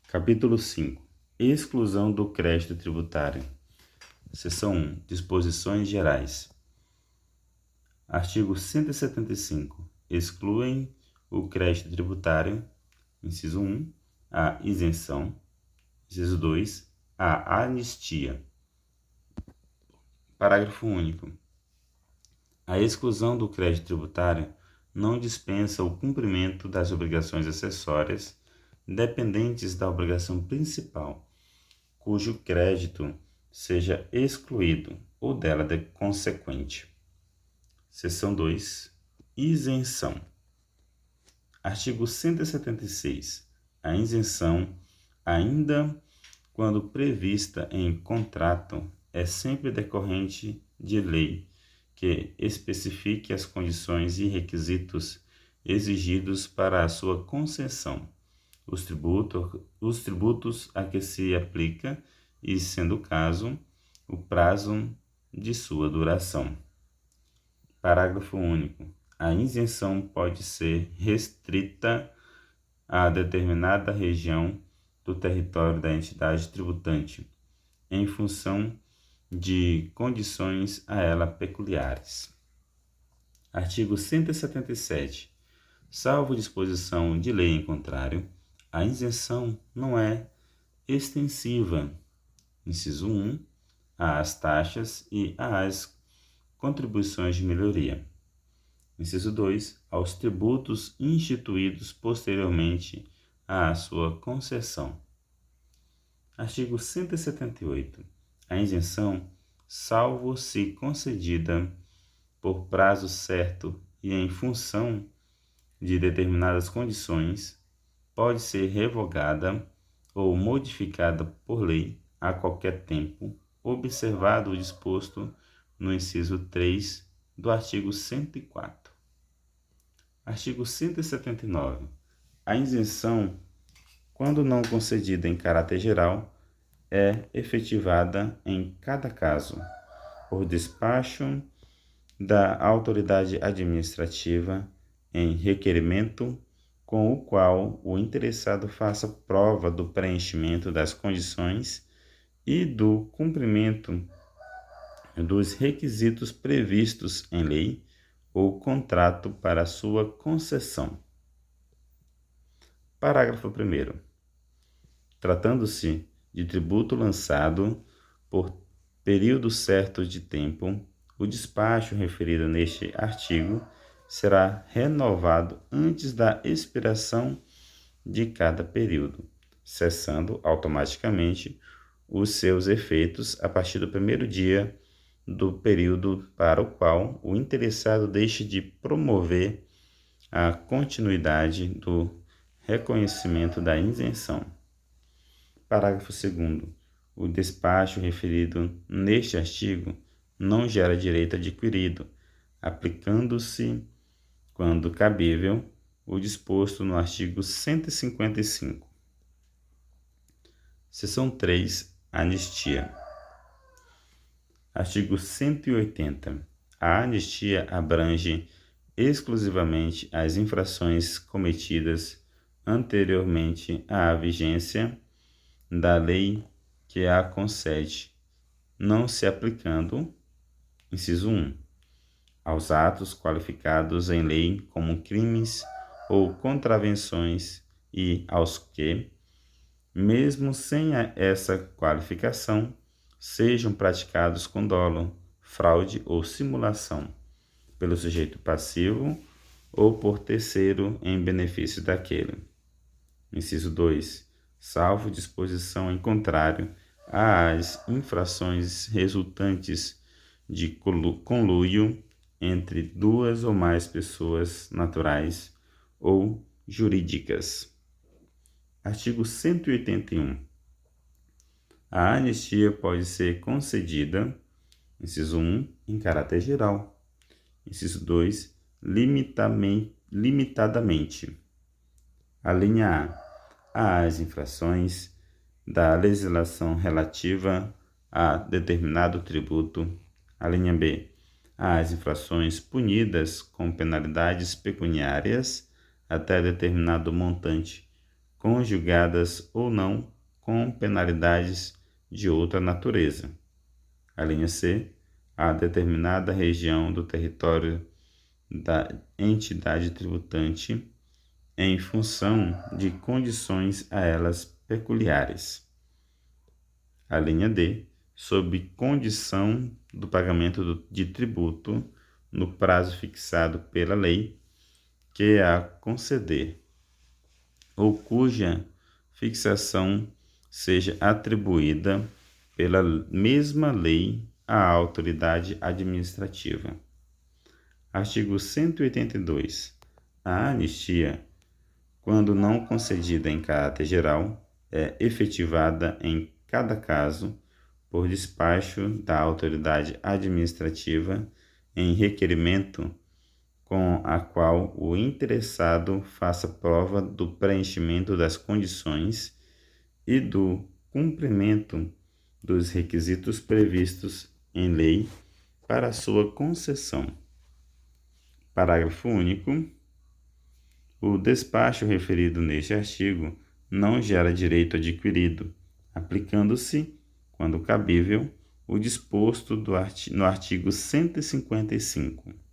Capítulo 5. Exclusão do crédito tributário. Seção 1. Disposições gerais. Artigo 175. Excluem o crédito tributário. Inciso 1. A isenção. Inciso 2. A anistia. Parágrafo único. A exclusão do crédito tributário não dispensa o cumprimento das obrigações acessórias dependentes da obrigação principal, cujo crédito seja excluído ou dela consequente. Seção 2. Isenção. Artigo 176. A isenção, ainda quando prevista em contrato, é sempre decorrente de lei que especifique as condições e requisitos exigidos para a sua concessão, os tributos a que se aplica e, sendo o caso, o prazo de sua duração. Parágrafo único. A isenção pode ser restrita a determinada região do território da entidade tributante, em função de condições a ela peculiares. Artigo 177. Salvo disposição de lei em contrário, a isenção não é extensiva, inciso 1, às taxas e às contribuições de melhoria. Inciso 2, aos tributos instituídos posteriormente à sua concessão. Artigo 178. A isenção, salvo se concedida por prazo certo e em função de determinadas condições, pode ser revogada ou modificada por lei a qualquer tempo, observado o disposto no inciso 3 do artigo 104. Artigo 179. A isenção, quando não concedida em caráter geral, é efetivada em cada caso, por despacho da autoridade administrativa em requerimento com o qual o interessado faça prova do preenchimento das condições e do cumprimento dos requisitos previstos em lei ou contrato para sua concessão. Parágrafo 1º. Tratando-se de tributo lançado por período certo de tempo, o despacho referido neste artigo será renovado antes da expiração de cada período, cessando automaticamente os seus efeitos a partir do primeiro dia do período para o qual o interessado deixe de promover a continuidade do reconhecimento da isenção. Parágrafo 2º. O despacho referido neste artigo não gera direito adquirido, aplicando-se, quando cabível, o disposto no artigo 155. Seção 3. Anistia. Artigo 180. A anistia abrange exclusivamente as infrações cometidas anteriormente à vigência da lei que a concede, não se aplicando, inciso 1, aos atos qualificados em lei como crimes ou contravenções e aos que, mesmo sem essa qualificação, sejam praticados com dolo, fraude ou simulação, pelo sujeito passivo ou por terceiro em benefício daquele. Inciso 2. Salvo disposição em contrário às infrações resultantes de conluio entre duas ou mais pessoas naturais ou jurídicas. Artigo 181. A anistia pode ser concedida, inciso 1, em caráter geral. Inciso 2, limitadamente. A linha A, às infrações da legislação relativa a determinado tributo. A linha B, às infrações punidas com penalidades pecuniárias até determinado montante, conjugadas ou não com penalidades de outra natureza. A linha C, a determinada região do território da entidade tributante em função de condições a elas peculiares. A linha D, sob condição do pagamento de tributo no prazo fixado pela lei que a conceder, ou cuja fixação seja atribuída pela mesma lei à autoridade administrativa. Artigo 182. A anistia, quando não concedida em caráter geral, é efetivada em cada caso por despacho da autoridade administrativa em requerimento com a qual o interessado faça prova do preenchimento das condições e do cumprimento dos requisitos previstos em lei para sua concessão. Parágrafo único. O despacho referido neste artigo não gera direito adquirido, aplicando-se, quando cabível, o disposto no artigo 155.